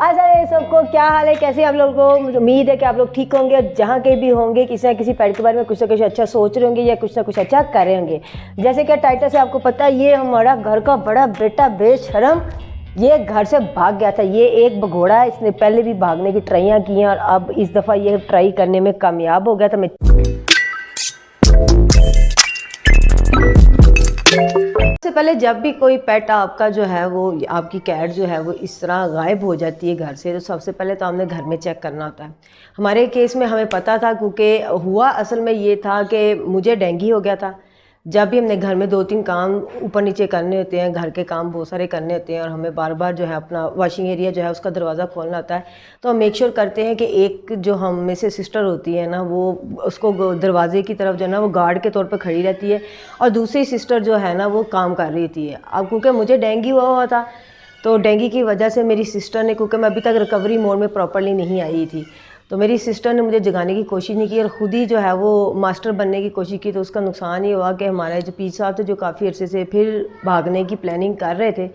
अच्छा सबको क्या हाल है, कैसे आप लोगों को। मुझे उम्मीद है कि आप लोग ठीक होंगे और जहाँ कहीं भी होंगे किसी ना किसी पेट के बारे में कुछ ना कुछ अच्छा सोच रहे होंगे या कुछ ना कुछ अच्छा कर रहे होंगे। जैसे कि टाइटल से आपको पता है, ये हमारा घर का बड़ा बेटा बेशरम ये घर से भाग गया था। ये एक भगोड़ा है, इसने पहले भी भागने की ट्राइयाँ की हैं और अब इस दफ़ा ये ट्राई करने में कामयाब हो गया था। सबसे पहले जब भी कोई पेट आपका जो है वो आपकी कैट जो है वो इस तरह गायब हो जाती है घर से, तो सबसे पहले तो हमने घर में चेक करना होता है। हमारे केस में हमें पता था, क्योंकि हुआ असल में ये था कि मुझे डेंगू हो गया था। जब भी हमने घर में 2-3 काम ऊपर नीचे करने होते हैं, घर के काम बहुत सारे करने होते हैं और हमें बार बार जो है अपना वॉशिंग एरिया जो है उसका दरवाज़ा खोलना होता है, तो हम मेक श्योर करते हैं कि एक जो हम में से सिस्टर होती है ना, वो उसको दरवाजे की तरफ जो है ना वो गार्ड के तौर पे खड़ी रहती है और दूसरी सिस्टर जो है ना वो काम कर रही थी। अब क्योंकि मुझे डेंगू हुआ था, तो डेंगू की वजह से मेरी सिस्टर ने, क्योंकि मैं अभी तक रिकवरी मोड में प्रॉपरली नहीं आई थी, तो मेरी सिस्टर ने मुझे जगाने की कोशिश नहीं की और ख़ुद ही जो है वो मास्टर बनने की कोशिश की। तो उसका नुकसान ये हुआ कि हमारे जो पीछे साहब थे, जो काफ़ी अरसे से फिर भागने की प्लानिंग कर रहे थे,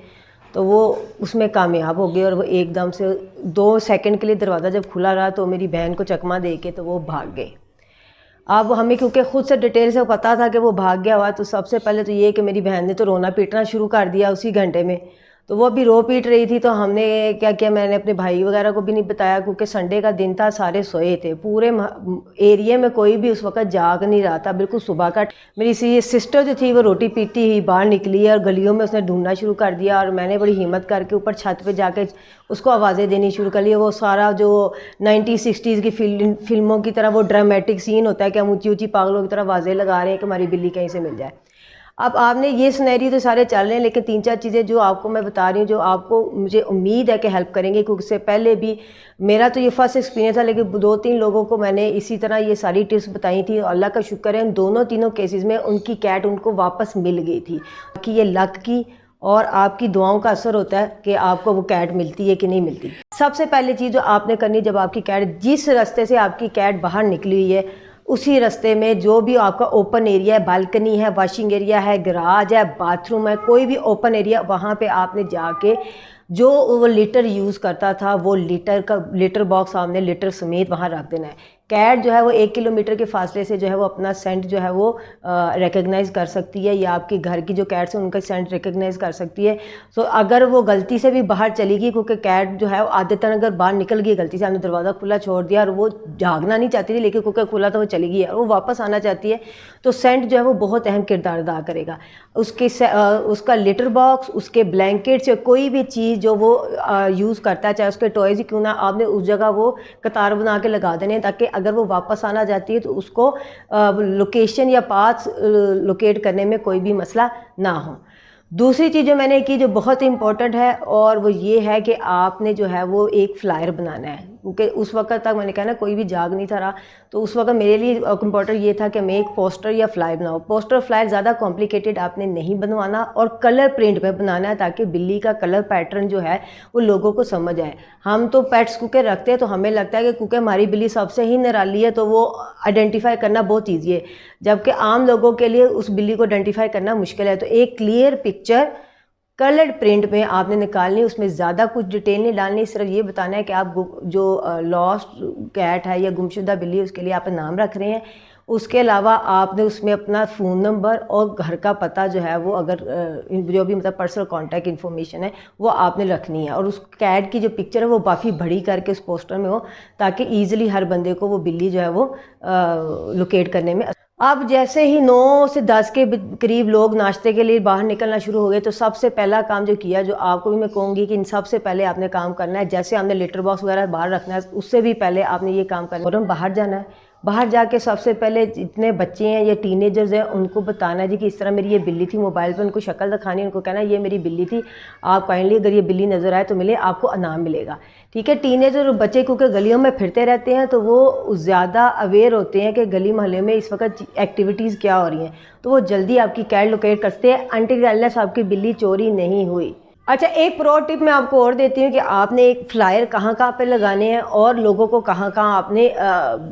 तो वो उसमें कामयाब हो गए और वो एकदम से 2 सेकंड के लिए दरवाज़ा जब खुला रहा तो मेरी बहन को चकमा दे के तो वो भाग गए। अब हमें क्योंकि ख़ुद से डिटेल से पता था कि वो भाग गया हुआ, तो सबसे पहले तो ये कि मेरी बहन ने तो रोना पीटना शुरू कर दिया उसी घंटे में। तो वो भी रो पीट रही थी, तो हमने क्या किया, मैंने अपने भाई वगैरह को भी नहीं बताया, क्योंकि संडे का दिन था, सारे सोए थे, पूरे एरिया में कोई भी उस वक्त जाग नहीं रहा था। बिल्कुल सुबह का मेरी सिस्टर जो थी वो रोटी पीती ही बाहर निकली और गलियों में उसने ढूंढना शुरू कर दिया और मैंने बड़ी हिम्मत करके ऊपर छत पे जाके उसको आवाज़ें देनी शुरू कर ली। वो सारा जो 90s-60s की फिल्मों की तरह वो ड्रामेटिक सीन होता है कि हम ऊँची ऊँची पागलों की तरह आवाज़ें लगा रहे हैं कि हमारी बिल्ली कहीं से मिल जाए। अब आपने ये सिनेरियो तो सारे चल रहे हैं, लेकिन 3-4 चीज़ें जो आपको मैं बता रही हूँ, जो आपको मुझे उम्मीद है कि हेल्प करेंगे, क्योंकि उससे पहले भी मेरा तो ये फर्स्ट एक्सपीरियंस था, लेकिन 2-3 लोगों को मैंने इसी तरह ये सारी टिप्स बताई थी। अल्लाह का शुक्र है, इन तीनों केसेस में उनकी कैट उनको वापस मिल गई थी। कि ये लक की और आपकी दुआओं का असर होता है कि आपको वो कैट मिलती है कि नहीं मिलती। सबसे पहली चीज़ जो आपने करनी, जब आपकी कैट, जिस रास्ते से आपकी कैट बाहर निकली हुई है उसी रास्ते में जो भी आपका ओपन एरिया है, बालकनी है, वॉशिंग एरिया है, गराज है, बाथरूम है, कोई भी ओपन एरिया, वहाँ पे आपने जाके जो वो लिटर यूज़ करता था वो लिटर बॉक्स आपने लिटर समेत वहाँ रख देना है। कैट जो है वो 1 किलोमीटर के फासले से जो है वो अपना सेंट जो है वो रिकग्नाइज़ कर सकती है, या आपके घर की जो कैट्स हैं उनका सेंट रिकग्नाइज़ कर सकती है। सो अगर वो गलती से भी बाहर चली गई, क्योंकि कैट जो है वो आदतन अगर बाहर निकल गई गलती से, हमने दरवाज़ा खुला छोड़ दिया और वो भागना नहीं चाहती थी, लेकिन क्योंकि खुला तो वो चली गई है और वो वापस आना चाहती है, तो सेंट जो है वो बहुत अहम किरदार अदा करेगा। उसका लिटर बॉक्स, उसके ब्लैंकेट्स या कोई भी चीज़ जो वो यूज़ करता है, चाहे उसके टॉयज़ ही क्यों ना, आपने उस जगह वो कतार बना के लगा देने, ताकि अगर वो वापस आना चाहती है तो उसको लोकेशन या पाथ लोकेट करने में कोई भी मसला ना हो। दूसरी चीज़ जो मैंने की, जो बहुत इंपॉर्टेंट है, और वो ये है कि आपने जो है वो एक फ्लायर बनाना है, क्योंकि उस वक्त तक मैंने कहा ना कोई भी जाग नहीं था रहा, तो उस वक्त मेरे लिए इम्पोर्टेंट ये था कि मैं एक पोस्टर या फ्लायर बनाऊँ। पोस्टर फ्लायर ज़्यादा कॉम्प्लिकेटेड आपने नहीं बनवाना और कलर प्रिंट में बनाना है, ताकि बिल्ली का कलर पैटर्न जो है वो लोगों को समझ आए। हम तो पेट्स क्योंकि रखते हैं तो हमें लगता है कि क्योंकि हमारी बिल्ली सबसे ही निराली है तो वो आइडेंटिफाई करना बहुत ईजी है, जबकि आम लोगों के लिए उस बिल्ली को आइडेंटिफाई करना मुश्किल है। तो एक क्लियर पिक्चर कलर्ड प्रिंट में आपने निकालनी, उसमें ज़्यादा कुछ डिटेल नहीं डालनी, सिर्फ ये बताना है कि आप जो लॉस्ट कैट है या गुमशुदा बिल्ली, उसके लिए आप नाम रख रहे हैं। उसके अलावा आपने उसमें अपना फ़ोन नंबर और घर का पता जो है वो, अगर जो भी मतलब पर्सनल कॉन्टैक्ट इन्फॉर्मेशन है वो आपने रखनी है, और उस कैट की जो पिक्चर है वो काफ़ी बड़ी करके उस पोस्टर में हो, ताकि ईज़िली हर बंदे को वो बिल्ली जो है वो लोकेट करने में। अब जैसे ही 9 से 10 के करीब लोग नाश्ते के लिए बाहर निकलना शुरू हो गए, तो सबसे पहला काम जो किया, जो आपको भी मैं कहूँगी कि इन सबसे पहले आपने काम करना है, जैसे हमने लिटर बॉक्स वगैरह बाहर रखना है, उससे भी पहले आपने ये काम करना है, और बाहर जाना है। बाहर जाके सबसे पहले जितने बच्चे हैं या टीनेजर्स हैं उनको बताना है जी कि इस तरह मेरी ये बिल्ली थी, मोबाइल पे उनको शक्ल दिखानी, उनको कहना ये मेरी बिल्ली थी, आप काइंडली अगर ये बिल्ली नज़र आए तो मिले, आपको इनाम मिलेगा। ठीक है। टीनेजर और बच्चे क्योंकि गलियों में फिरते रहते हैं तो वो ज़्यादा अवेयर होते हैं कि गली मोहल्ले में इस वक्त एक्टिविटीज़ क्या हो रही हैं, तो वो जल्दी आपकी कैट लोकेट करते हैं अनटिल अनलेस आपकी बिल्ली चोरी नहीं हुई। अच्छा, एक प्रो टिप मैं आपको और देती हूँ कि आपने एक फ्लायर कहाँ कहाँ पे लगाने हैं और लोगों को कहाँ कहाँ आपने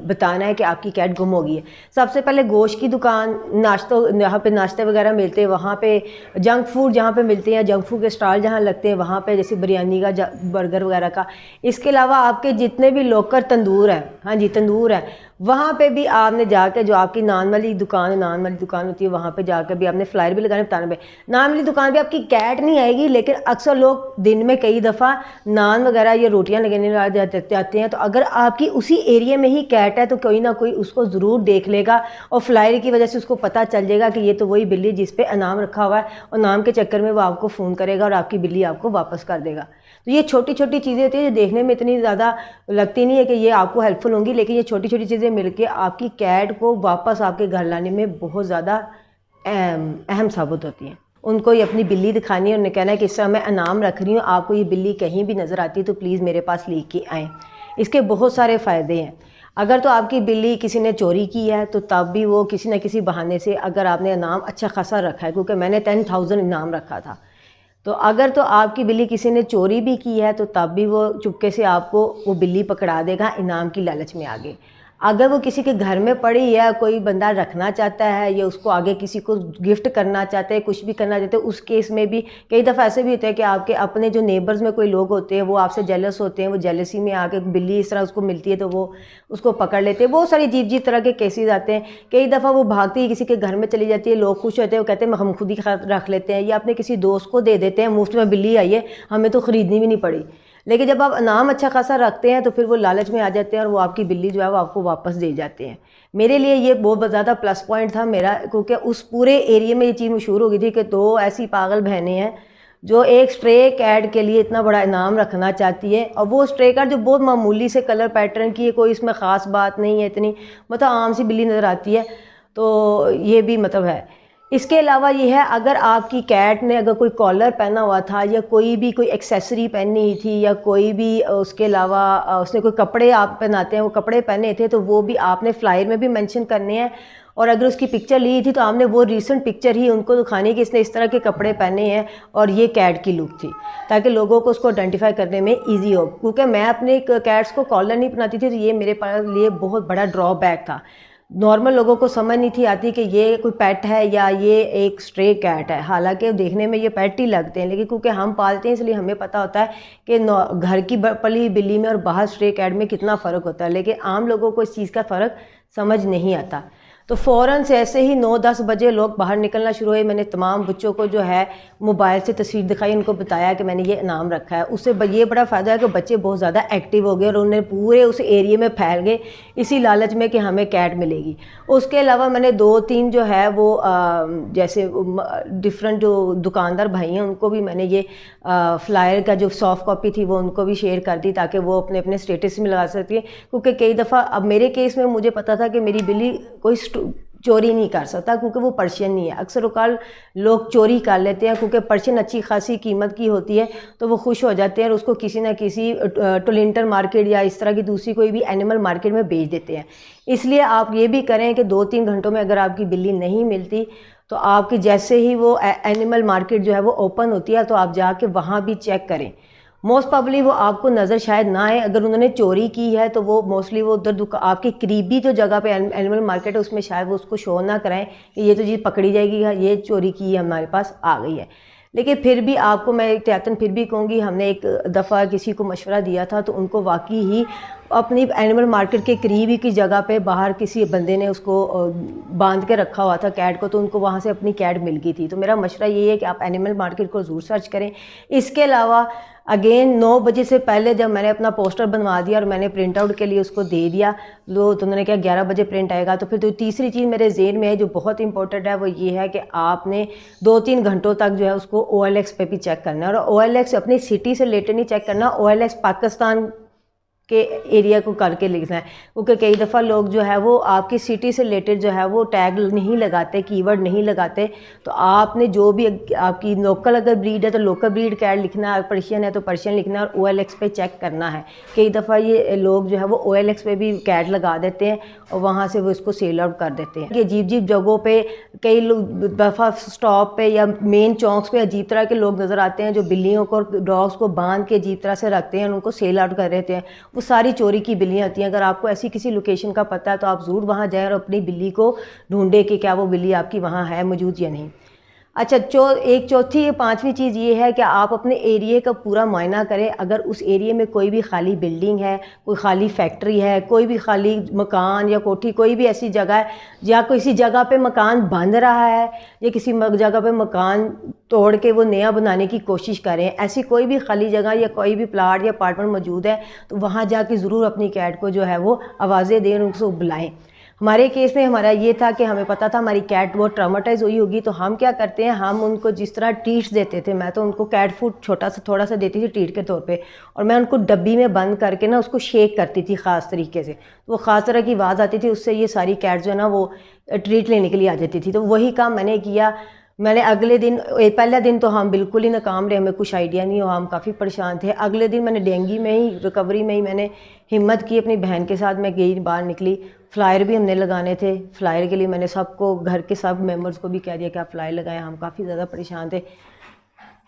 बताना है कि आपकी कैट गुम हो गई है। सबसे पहले गोश्त की दुकान, नाश्तों, जहाँ पे नाश्ते वगैरह मिलते हैं वहाँ पे, जंक फूड जहाँ पे मिलते हैं, जंक फूड के स्टॉल जहाँ लगते हैं वहाँ पे, जैसे बिरयानी का, बर्गर वगैरह का। इसके अलावा आपके जितने भी लोकल तंदूर है, हाँ जी तंदूर है, वहाँ पे भी आपने जाके, जो आपकी नान वाली दुकान, नान वाली दुकान होती है, वहाँ पे जाकर भी आपने फ्लायर भी लगाने, बताना पे। नान वाली दुकान पे आपकी कैट नहीं आएगी, लेकिन अक्सर लोग दिन में कई दफ़ा नान वगैरह या रोटियां लगाने जाते हैं, तो अगर आपकी उसी एरिया में ही कैट है तो कोई ना कोई उसको ज़रूर देख लेगा और फ्लायर की वजह से उसको पता चल जाएगा कि ये तो वही बिल्ली जिस पे इनाम रखा हुआ है, और नाम के चक्कर में वो आपको फ़ोन करेगा और आपकी बिल्ली आपको वापस कर देगा। तो ये छोटी छोटी चीज़ें होती है जो देखने में इतनी ज़्यादा लगती नहीं है कि ये आपको हेल्पफुल होंगी, लेकिन ये छोटी छोटी चीज़ें मिलके आपकी कैट को वापस आपके घर लाने में बहुत ज़्यादा अहम साबित होती हैं। उनको ये अपनी बिल्ली दिखानी है, उन्हें कहना है कि इस तरह मैं इनाम रख रही हूँ, आपको ये बिल्ली कहीं भी नज़र आती है तो प्लीज़ मेरे पास लेके आएँ। इसके बहुत सारे फ़ायदे हैं। अगर तो आपकी बिल्ली किसी ने चोरी की है तो तब भी वो किसी न किसी बहाने से, अगर आपने इनाम अच्छा खासा रखा है, क्योंकि मैंने 10,000 इनाम रखा था, तो अगर तो आपकी बिल्ली किसी ने चोरी भी की है तो तब भी वो चुपके से आपको वो बिल्ली पकड़ा देगा इनाम की लालच में आगे। अगर वो किसी के घर में पड़ी है, कोई बंदा रखना चाहता है या उसको आगे किसी को गिफ्ट करना चाहते हैं, कुछ भी करना चाहते हैं, उस केस में भी कई दफ़ा ऐसे भी होता है कि आपके अपने जो नेबर्स में कोई लोग होते हैं वो आपसे जेलस होते हैं, वो जेलसी में आके बिल्ली इस तरह उसको मिलती है तो वो उसको पकड़ लेते हैं। बहुत सारी अजीब तरह के केसेस आते हैं। कई दफ़ा वो भागती है किसी के घर में चली जाती है, लोग खुश होते हैं, वो कहते हैं हम खुद ही रख लेते हैं, या अपने किसी दोस्त को दे देते हैं, मुफ्त में बिल्ली आई है हमें तो ख़रीदनी भी नहीं पड़ी। लेकिन जब आप इनाम अच्छा खासा रखते हैं तो फिर वो लालच में आ जाते हैं और वो आपकी बिल्ली जो है वो आपको वापस दे जाते हैं। मेरे लिए ये बहुत ज़्यादा प्लस पॉइंट था मेरा, क्योंकि उस पूरे एरिया में ये चीज़ मशहूर हो गई थी कि 2 ऐसी पागल बहनें हैं जो एक स्ट्रे कैट के लिए इतना बड़ा इनाम रखना चाहती है, और वो स्ट्रे कैट जो बहुत मामूली से कलर पैटर्न की है, कोई इसमें ख़ास बात नहीं है, इतनी मतलब आम सी बिल्ली नज़र आती है। तो ये भी मतलब है। इसके अलावा ये है, अगर आपकी कैट ने अगर कोई कॉलर पहना हुआ था या कोई एक्सेसरी पहनी थी या कोई भी उसके अलावा उसने कोई कपड़े आप पहनाते हैं वो कपड़े पहने थे, तो वो भी आपने फ्लायर में भी मेंशन करने हैं। और अगर उसकी पिक्चर ली थी तो आपने वो रीसेंट पिक्चर ही उनको दिखानी है कि इसने इस तरह के कपड़े पहने हैं और ये कैट की लुक थी, ताकि लोगों को उसको आइडेंटिफाई करने में ईजी हो। क्योंकि मैं अपने कैट्स को कॉलर नहीं पहनाती थी, तो ये मेरे लिए बहुत बड़ा ड्रॉबैक था। नॉर्मल लोगों को समझ नहीं थी आती कि ये कोई पेट है या ये एक स्ट्रे कैट है, हालांकि देखने में ये पेट ही लगते हैं, लेकिन क्योंकि हम पालते हैं इसलिए हमें पता होता है कि घर की पली बिल्ली में और बाहर स्ट्रे कैट में कितना फ़र्क होता है, लेकिन आम लोगों को इस चीज़ का फ़र्क समझ नहीं आता। तो फ़ौरन से ऐसे ही 9-10 बजे लोग बाहर निकलना शुरू हुए। मैंने तमाम बच्चों को जो है मोबाइल से तस्वीर दिखाई, उनको बताया कि मैंने ये इनाम रखा है। उससे ये बड़ा फ़ायदा है कि बच्चे बहुत ज़्यादा एक्टिव हो गए और उन्हें पूरे उस एरिया में फैल गए इसी लालच में कि हमें कैट मिलेगी। उसके अलावा मैंने 2-3 जो है वो जैसे डिफरेंट जो दुकानदार भाई हैं उनको भी मैंने ये फ्लायर का जो सॉफ्ट कॉपी थी वो उनको भी शेयर कर दी, ताकि वो अपने अपने स्टेटस में लगा सकती है। क्योंकि कई दफ़ा अब मेरे केस में मुझे पता था कि मेरी बिल्ली कोई चोरी नहीं कर सकता, क्योंकि वो पर्शियन नहीं है। अक्सर औक़ात लोग चोरी कर लेते हैं, क्योंकि पर्शियन अच्छी खासी कीमत की होती है तो वो खुश हो जाते हैं और उसको किसी न किसी टोलेंटर मार्केट या इस तरह की दूसरी कोई भी एनिमल मार्केट में बेच देते हैं। इसलिए आप ये भी करें कि 2-3 घंटों में अगर आपकी बिल्ली नहीं मिलती तो आपकी जैसे ही वो एनिमल मार्केट जो है वो ओपन होती है तो आप जाके वहाँ भी चेक करें। मोस्ट प्रॉब्ली वो आपको नज़र शायद ना आए। अगर उन्होंने चोरी की है तो वो मोस्टली वो उधर आपकी करीबी जो जगह पे एनिमल मार्केट है उसमें शायद वो उसको शो ना कराएं कि ये तो चीज़ पकड़ी जाएगी, ये चोरी की हमारे पास आ गई है। लेकिन फिर भी आपको मैं एहतियातन फिर भी कहूँगी, हमने एक दफ़ा किसी को मशवरा दिया था तो उनको वाकई ही अपनी एनिमल मार्केट के करीब ही की जगह पे बाहर किसी बंदे ने उसको बांध के रखा हुआ था कैट को, तो उनको वहाँ से अपनी कैट मिल गई थी। तो मेरा मशवरा ये है कि आप एनिमल मार्केट को ज़रूर सर्च करें। इसके अलावा अगेन 9 बजे से पहले जब मैंने अपना पोस्टर बनवा दिया और मैंने प्रिंट आउट के लिए उसको दे दिया तो उन्होंने कहा 11 बजे प्रिंट आएगा। तो फिर तो तीसरी चीज़ मेरे ज़हन में है जो बहुत इंपॉर्टेंट है वो ये है कि आपने 2-3 घंटों तक जो है उसको OLX पे भी चेक करना है। और OLX अपनी सिटी से रिलेटेड नहीं चेक करना, OLX पाकिस्तान के एरिया को करके लिखना है, क्योंकि कई दफ़ा लोग जो है वो आपकी सिटी से रिलेटेड जो है वो टैग नहीं लगाते, कीवर्ड नहीं लगाते। तो आपने जो भी आपकी लोकल अगर ब्रीड है तो लोकल ब्रीड कैट लिखना है, पर्शियन है तो पर्शियन लिखना है, और OLX पे चेक करना है। कई दफ़ा ये लोग जो है वो OLX पे भी कैट लगा देते हैं और वहाँ से वो इसको सेल आउट कर देते हैं। कि अजीब अजीब जगहों पे कई दफ़ा स्टॉप पे या मेन चौंक्स पे अजीब तरह के लोग नज़र आते हैं जो बिल्लियों को डॉग्स को बांध के अजीब तरह से रखते हैं, उनको सेल आउट कर देते हैं। वो सारी चोरी की बिल्लियाँ होती हैं। अगर आपको ऐसी किसी लोकेशन का पता है तो आप ज़रूर वहाँ जाएँ और अपनी बिल्ली को ढूंढें कि क्या वो बिल्ली आपकी वहाँ है मौजूद या नहीं। अच्छा, एक चौथी या पांचवी चीज़ ये है कि आप अपने एरिए का पूरा मुआयना करें। अगर उस एरिए में कोई भी खाली बिल्डिंग है, कोई खाली फैक्ट्री है, कोई भी खाली मकान या कोठी, कोई भी ऐसी जगह है या किसी जगह पे मकान बन रहा है या किसी जगह पे मकान तोड़ के वो नया बनाने की कोशिश करें, ऐसी कोई भी खाली जगह या कोई भी प्लाट या अपार्टमेंट मौजूद है तो वहाँ जाके ज़रूर अपनी कैट को जो है वो आवाज़ें दें, उसको बुलाएँ। हमारे केस में हमारा ये था कि हमें पता था हमारी कैट बहुत ट्रामाटाइज हुई होगी, तो हम क्या करते हैं, हम उनको जिस तरह ट्रीट्स देते थे, मैं तो उनको कैट फूड छोटा सा थोड़ा सा देती थी ट्रीट के तौर पे, और मैं उनको डब्बी में बंद करके ना उसको शेक करती थी ख़ास तरीके से। तो वो ख़ास तरह की आवाज़ आती थी, उससे ये सारी कैट जो है ना वो ट्रीट लेने के लिए आ जाती थी। तो वही काम मैंने किया। मैंने अगले दिन, पहला दिन तो हम बिल्कुल ही नाकाम रहे, हमें कुछ आइडिया नहीं हो, हम काफ़ी परेशान थे। अगले दिन मैंने डेंगू में ही, रिकवरी में ही मैंने हिम्मत की, अपनी बहन के साथ मैं गई, बाहर निकली। फ्लायर भी हमने लगाने थे, फ्लायर के लिए मैंने सबको, घर के सब मेंबर्स को भी कह दिया कि आप फ्लायर लगाएं। हम काफ़ी ज़्यादा परेशान थे,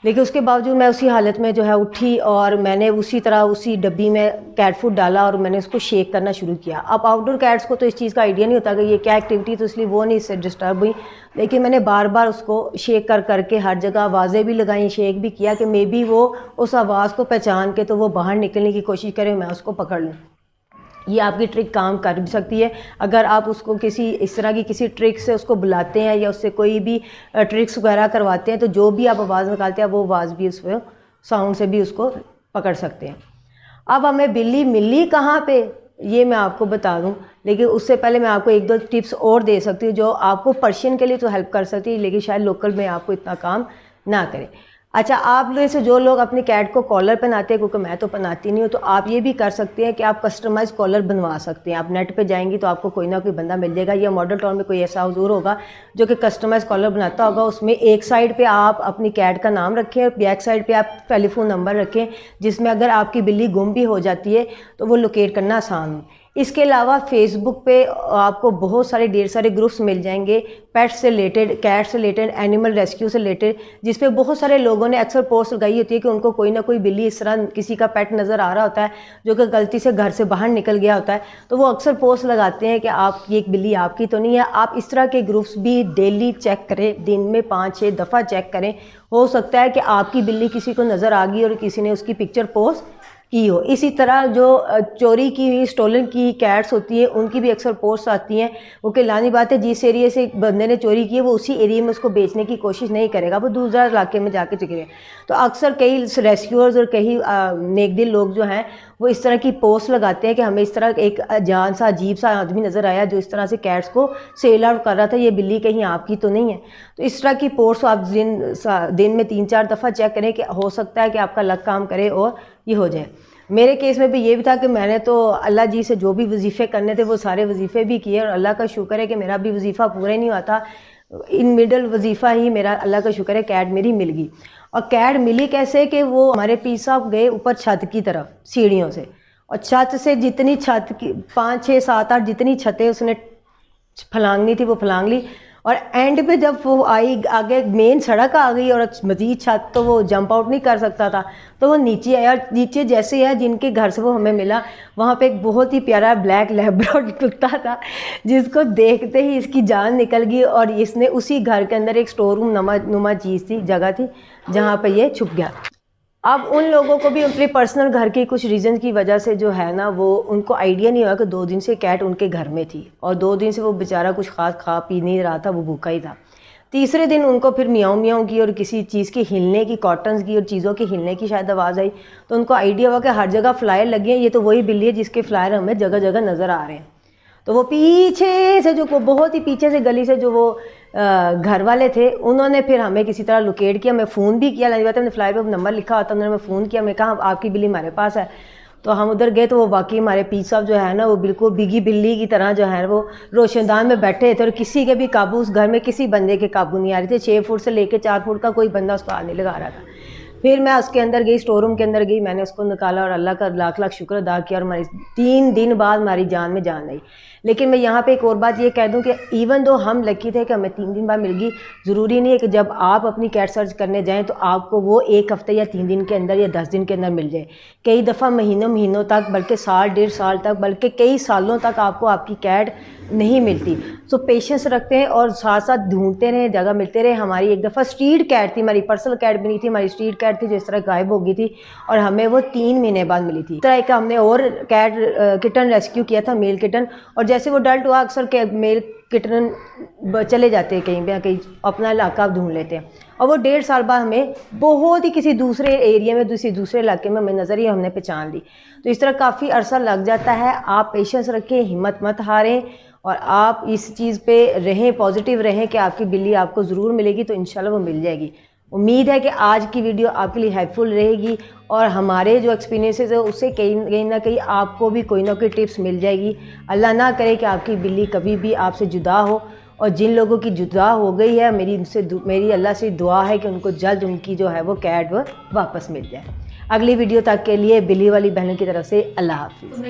लेकिन उसके बावजूद मैं उसी हालत में जो है उठी और मैंने उसी तरह उसी डब्बी में कैट फूड डाला और मैंने उसको शेक करना शुरू किया। अब आउटडोर कैट्स को तो इस चीज़ का आइडिया नहीं होता कि ये क्या एक्टिविटी, तो इसलिए वो नहीं इससे डिस्टर्ब हुई। लेकिन मैंने बार बार उसको शेक कर करके हर जगह आवाज़ें भी लगाई, शेक भी किया कि मे बी वो उस आवाज़ को पहचान के तो वो बाहर निकलने की कोशिश करे, मैं उसको पकड़ लूँ। ये आपकी ट्रिक काम कर भी सकती है। अगर आप उसको किसी इस तरह की किसी ट्रिक से उसको बुलाते हैं या उससे कोई भी ट्रिक्स वगैरह करवाते हैं, तो जो भी आप आवाज़ निकालते हैं वो आवाज़ भी उस पर साउंड से भी उसको पकड़ सकते हैं। अब हमें बिल्ली मिली कहाँ पे ये मैं आपको बता दूं, लेकिन उससे पहले मैं आपको एक दो टिप्स और दे सकती हूँ जो आपको पर्शियन के लिए तो हेल्प कर सकती है, लेकिन शायद लोकल में आपको इतना काम ना करे। अच्छा, आप लोग से जो लोग अपनी कैट को कॉलर पहनाते हैं, क्योंकि मैं तो पहनाती नहीं हूँ, तो आप ये भी कर सकते हैं कि आप कस्टमाइज कॉलर बनवा सकते हैं। आप नेट पे जाएंगी तो आपको कोई ना कोई बंदा मिल जाएगा, या मॉडल टाउन में कोई ऐसा हजूर होगा जो कि कस्टमाइज कॉलर बनाता होगा। उसमें एक साइड पे आप अपनी कैट का नाम रखें और बैक साइड पे आप टेलीफोन नंबर रखें, जिसमें अगर आपकी बिल्ली गुम भी हो जाती है तो वो लोकेट करना आसान हो। इसके अलावा फेसबुक पे आपको बहुत सारे ढेर सारे ग्रुप्स मिल जाएंगे पेट्स से रिलेटेड, कैट से रिलेटेड, एनिमल रेस्क्यू से रिलेटेड, जिस पे बहुत सारे लोगों ने अक्सर पोस्ट लगाई होती है कि उनको कोई ना कोई बिल्ली इस तरह किसी का पेट नज़र आ रहा होता है जो कि गलती से घर से बाहर निकल गया होता है, तो वो अक्सर पोस्ट लगाते हैं कि आप ये एक बिल्ली आपकी तो नहीं है। आप इस तरह के ग्रुप्स भी डेली चेक करें, दिन में 5-6 दफ़ा चेक करें। हो सकता है कि आपकी बिल्ली किसी को नज़र आ गई और किसी ने उसकी पिक्चर पोस्ट की हो। इसी तरह जो चोरी की हुई, स्टोलन की कैट्स होती हैं, उनकी भी अक्सर पोस्ट आती हैं। वो कि लानी बात है, जिस एरिया से बंदे ने चोरी की है वो उसी एरिया में उसको बेचने की कोशिश नहीं करेगा, वो दूसरा इलाके में जाके चुके हैं। तो अक्सर कई रेस्क्यूअर्स और कई नेकदिल लोग जो हैं वो इस तरह की पोस्ट लगाते हैं कि हमें इस तरह एक अजान सा अजीब सा आदमी नज़र आया जो इस तरह से कैट्स को सेल आउट कर रहा था, ये बिल्ली कहीं आपकी तो नहीं है। तो इस तरह की पोस्ट आप दिन में 3-4 दफ़ा चेक करें कि हो सकता है कि आपका लक काम करे और ये हो जाए। मेरे केस में भी ये भी था कि मैंने तो अल्लाह जी से जो भी वजीफ़े करने थे वो सारे वजीफ़े भी किए, और अल्लाह का शुक्र है कि मेरा भी वजीफ़ा पूरा ही नहीं हुआ था। इन मिडल वजीफ़ा ही मेरा, अल्लाह का शुक्र है, कैट मेरी मिल गई। और कैट मिली कैसे कि वो हमारे पीर साहब गए ऊपर छत की तरफ सीढ़ियों से, और छत से जितनी छत की 5, 6, 7, 8 जितनी छतें उसने फलांगनी थी वो फलांग ली, और एंड पे जब वो आई आगे मेन सड़क आ गई और मजीद छत, तो वो जंप आउट नहीं कर सकता था, तो वो नीचे आया। और नीचे जैसे है जिनके घर से वो हमें मिला, वहाँ पे एक बहुत ही प्यारा ब्लैक लैब्राडोर कुत्ता था जिसको देखते ही इसकी जान निकल गई, और इसने उसी घर के अंदर एक स्टोर रूम नुमा चीज़ थी, जगह थी, जहाँ पे ये छुप गया। अब उन लोगों को भी अपने पर्सनल घर के कुछ रीज़न की वजह से जो है ना, वो उनको आइडिया नहीं हुआ कि 2 दिन से कैट उनके घर में थी, और 2 दिन से वो बेचारा कुछ खास खा पी नहीं रहा था, वो भूखा ही था। तीसरे दिन उनको फिर मियाँ मियाँ की और किसी चीज़ की हिलने की, कॉटन्स की और चीज़ों की हिलने की शायद आवाज़ आई, तो उनको आइडिया हुआ कि हर जगह फ्लायर लगे हैं, ये तो वही बिल्ली है जिसके फ्लायर हमें जगह जगह नज़र आ रहे हैं। तो वो पीछे से, जो बहुत ही पीछे से गली से जो वो घर वाले थे, उन्होंने फिर हमें किसी तरह लोकेट किया। मैं फ़ोन भी किया, लगी बात है, हमने फ्लायर पे नंबर लिखा होता, उन्होंने हमें फ़ोन किया, मैं कहा आपकी बिल्ली हमारे पास है। तो हम उधर गए तो वो वाकई हमारे पीर साहब जो है ना वो बिल्कुल बिगी बिल्ली की तरह जो है वो रोशनदान में बैठे थे और किसी के भी काबू उस घर में किसी बंदे के काबू नहीं आ रहे थे। 6 फुट से लेकर 4 फुट का कोई बंदा उसको हाथ नहीं लगा रहा था। फिर मैं उसके अंदर गई, स्टोर रूम के अंदर गई, मैंने उसको निकाला और अल्लाह का लाख लाख शुक्र अदा किया और हमारी 3 दिन बाद हमारी जान में जान आई। लेकिन मैं यहाँ पे एक और बात ये कह दूँ कि इवन दो हम लकी थे कि हमें 3 दिन बाद मिल गई, ज़रूरी नहीं है कि जब आप अपनी कैट सर्च करने जाएं तो आपको वो 1 हफ़्ते या 3 दिन के अंदर या 10 दिन के अंदर मिल जाए। कई दफ़ा महीनों तक, बल्कि साल 1.5 साल तक, बल्कि कई सालों तक आपको आपकी कैट नहीं मिलती। सो पेशेंस रखते हैं और साथ साथ ढूंढते रहें, जगह मिलते रहे। हमारी एक दफ़ा स्ट्रीट कैट थी, हमारी पर्सनल कैट भी नहीं थी, हमारी स्ट्रीट कैट थी जो इस तरह गायब हो गई थी और हमें वो 3 महीने बाद मिली थी। इस तरह का हमने और कैट किटन रेस्क्यू किया था, मेल किटन। और जैसे वो डल्ट हुआ, अक्सर के मेल किटन चले जाते हैं कहीं पे, कहीं अपना इलाका ढूंढ लेते हैं और वो 1.5 साल बाद हमें बहुत ही किसी दूसरे एरिया में, दूसरे इलाके में हमें नज़र ही हमने पहचान ली। तो इस तरह काफ़ी अरसा लग जाता है। आप पेशेंस रखें, हिम्मत मत हारें और आप इस चीज़ पे रहें, पॉजिटिव रहें कि आपकी बिल्ली आपको ज़रूर मिलेगी, तो इंशाल्लाह वो मिल जाएगी। उम्मीद है कि आज की वीडियो आपके लिए हेल्पफुल रहेगी और हमारे जो एक्सपीरियंसेस है उससे कहीं ना कहीं आपको भी कोई ना कोई टिप्स मिल जाएगी। अल्लाह ना करे कि आपकी बिल्ली कभी भी आपसे जुदा हो, और जिन लोगों की जुदा हो गई है मेरी अल्लाह से दुआ है कि उनको जल्द उनकी जो है वो कैट वो वापस मिल जाए। अगली वीडियो तक के लिए बिल्ली वाली बहनों की तरफ से अल्लाह हाफिज़।